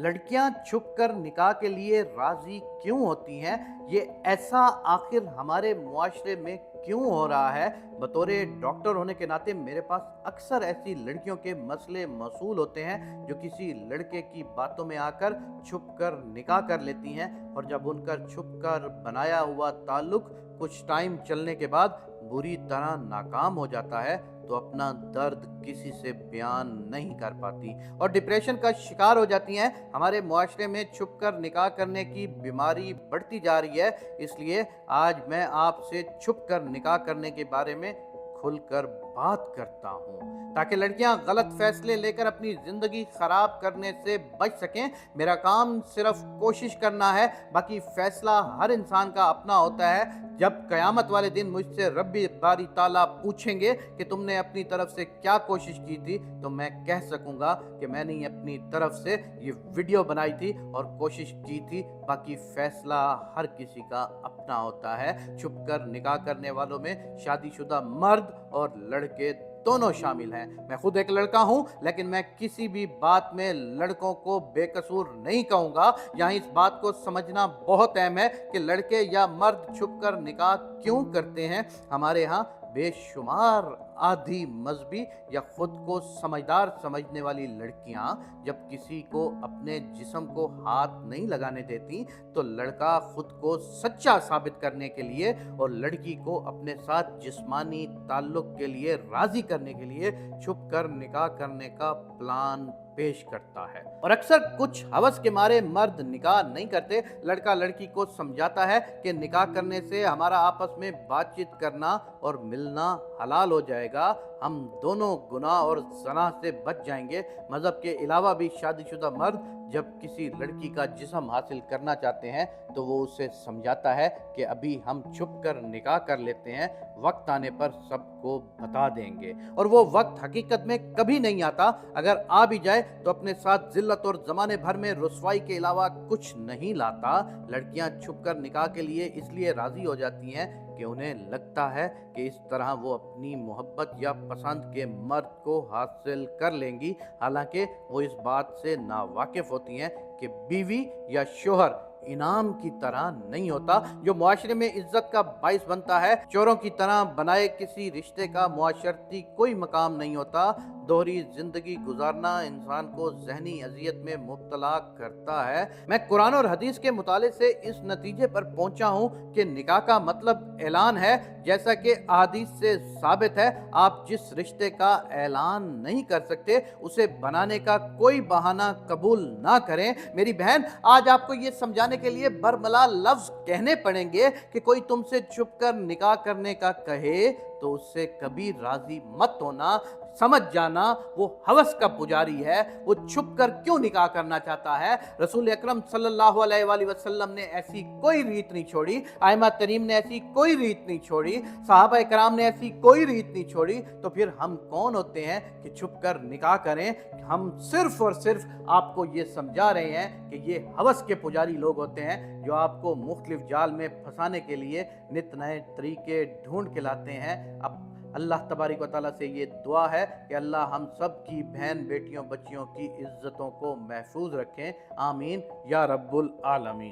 लड़कियां छुपकर निकाह के लिए राजी क्यों होती हैं? ये ऐसा आखिर हमारे मुआशरे में क्यों हो रहा है? बतौरे डॉक्टर होने के नाते मेरे पास अक्सर ऐसी लड़कियों के मसले मसूल होते हैं जो किसी लड़के की बातों में आकर छुपकर निकाह कर लेती हैं, और जब उनका छुपकर बनाया हुआ ताल्लुक कुछ टाइम चलने के बाद बुरी तरह नाकाम हो जाता है तो अपना दर्द किसी से बयान नहीं कर पाती और डिप्रेशन का शिकार हो जाती हैं। हमारे मुआशरे में छुपकर निकाह करने की बीमारी बढ़ती जा रही है, इसलिए आज मैं आपसे छुपकर निकाह करने के बारे में खुलकर बात करता हूँ ताकि लड़कियां गलत फैसले लेकर अपनी जिंदगी खराब करने से बच सकें। मेरा काम सिर्फ कोशिश करना है, बाकी फैसला हर इंसान का अपना होता है। जब कयामत वाले दिन मुझसे रब्बी बारी ताला पूछेंगे कि तुमने अपनी तरफ से क्या कोशिश की थी, तो मैं कह सकूंगा कि मैंने अपनी तरफ से ये वीडियो बनाई थी और कोशिश की थी। बाकी फैसला हर किसी का अपना होता है। छुपकर निकाह करने वालों में शादीशुदा मर्द और लड़के दोनों शामिल हैं। मैं खुद एक लड़का हूं, लेकिन मैं किसी भी बात में लड़कों को बेकसूर नहीं कहूंगा। यहाँ इस बात को समझना बहुत अहम है कि लड़के या मर्द छुपकर निकाह क्यों करते हैं। हमारे यहाँ बेशुमार आधी मजहबी या खुद को समझदार समझने वाली लड़कियां जब किसी को अपने जिस्म को हाथ नहीं लगाने देती, तो लड़का खुद को सच्चा साबित करने के लिए और लड़की को अपने साथ जिस्मानी ताल्लुक के लिए राजी करने के लिए छुपकर निकाह करने का प्लान पेश करता है। और अक्सर कुछ हवस के मारे मर्द निकाह नहीं करते। लड़का लड़की को समझाता है कि निकाह करने से हमारा आपस में बातचीत करना और मिलना हलाल हो जाएगा, हम दोनों गुनाह और ज़ना से बच जाएंगे। मज़हब के अलावा भी शादीशुदा मर्द जब किसी लड़की का जिस्म हासिल करना चाहते हैं तो वो उसे समझाता है कि अभी हम छुप कर निकाह कर लेते हैं, वक्त आने पर सबको बता देंगे। और वो वक्त हकीकत में कभी नहीं आता। अगर आ भी जाए तो अपने साथ जिल्लत और ज़माने भर में रुसवाई के अलावा कुछ नहीं लाता। लड़कियां छुप कर निकाह के लिए इसलिए राज़ी हो जाती हैं कि उन्हें लगता है कि इस तरह वो अपनी मोहब्बत या पसंद के मर्द को हासिल कर लेंगी। हालांकि वो इस बात से नावाकिफ होती हैं कि बीवी या शोहर इनाम की तरह नहीं होता जो मुआशरे में इज्जत का बाइस बनता है। चोरों की तरह बनाए किसी रिश्ते का मुआशरती कोई मकाम नहीं होता। दोहरी जिंदगी गुजारना इंसान को जहनी अजियत में मुब्तला करता है। मैं कुरान और हदीस के मुताले से इस नतीजे पर पहुंचा हूं कि निकाह का मतलब ऐलान है। जैसा कि अहादीस से साबित है, आप जिस रिश्ते का ऐलान नहीं कर सकते उसे बनाने का कोई बहाना कबूल ना करें। मेरी बहन, आज आपको ये समझाने के लिए बरमला लफ्ज कहने पड़ेंगे कि कोई तुमसे छुपकर निकाह करने का कहे तो उससे कभी राजी मत होना। समझ जाना वो हवस का पुजारी है। वो छुप कर क्यों निकाह करना चाहता है? रसूल अकरम सल्लल्लाहु अलैहि वसल्लम ने ऐसी कोई रीत नहीं छोड़ी, आइमा तरीम ने ऐसी कोई रीत नहीं छोड़ी, सहाबा कराम ने ऐसी कोई रीत नहीं छोड़ी। तो फिर हम कौन होते हैं कि छुप कर निकाह करें? हम सिर्फ और सिर्फ आपको ये समझा रहे हैं कि ये हवस के पुजारी लोग होते हैं जो आपको मुख्तलिफ जाल में फंसाने के लिए नित नए तरीके ढूंढ के लाते हैं। अब अल्लाह तबारिक व तआला से ये दुआ है कि अल्लाह हम सब की बहन बेटियों बच्चियों की इज्जतों को महफूज रखें। आमीन या रब्बुल आलमीन।